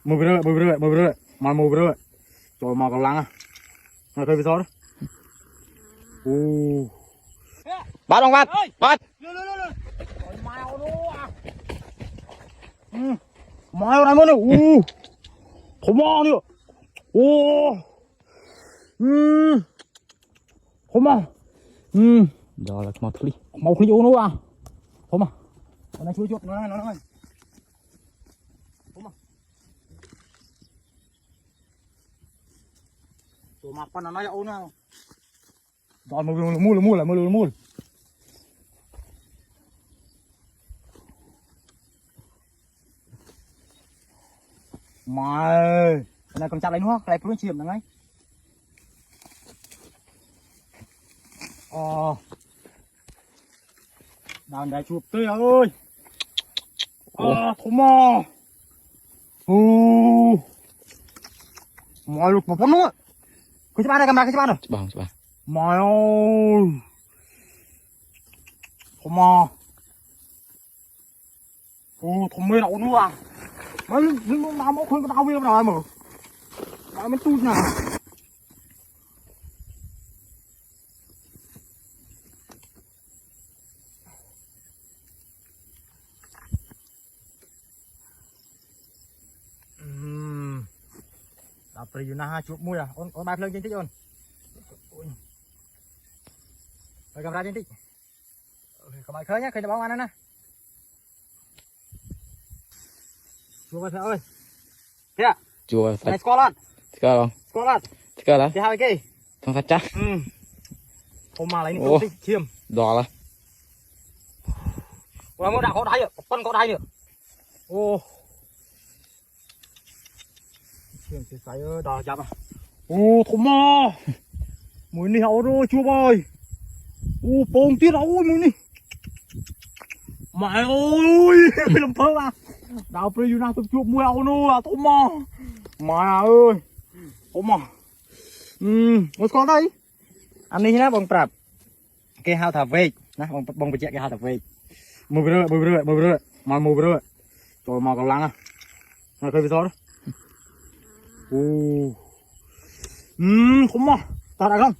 mùi bự mà mùi bự rồi mà còn lăng à rồi thôi bây giờ đó bắt ông bắt mày này mới không mò nữa không mò đó là màu thủy ô nữa à không mò nó chui chuột nó không mò tụi mặt con nó nói ô nào rồi mua mày này còn chặt lấy nữa cái luôn chìm ngay đàn đại chụp tươi ơi không mò mày lục một con nữa cái ba này cầm ra cái ba rồi Bang. mày ơi không mò thằng mê đậu nữa à mày nó nào mà khơi cái tao biết nào mà mày mới tui nào đạp đi na chuột mũi à ôn ba lên trên tích ôn rồi cầm ra trên tích cầm ai khơi nhá khơi cho bóng ăn nè chua phải ơi thế à Chua này Scotland Scotland thì hai cái thằng phát chắc hôm mà lấy những tích chiêm đỏ là rồi mới đã có đáy nữa con có đáy nữa chiêm thì cái đỏ chặt à thùng mò mùi này hậu rồi chua bơi bông tiết ấu mùi này mày ơi làm thơ à đào pre nào tôi chụp mùi ấu nữa thùng mò mày ơi thùng mò một con đây anh đi nhá bông prap cái hao thả về nè bông bị chạy cái hao thả về mùi bự mà mùi bự rồi mà còn lăng à rồi thôi bây giờ đó không mò tao đã không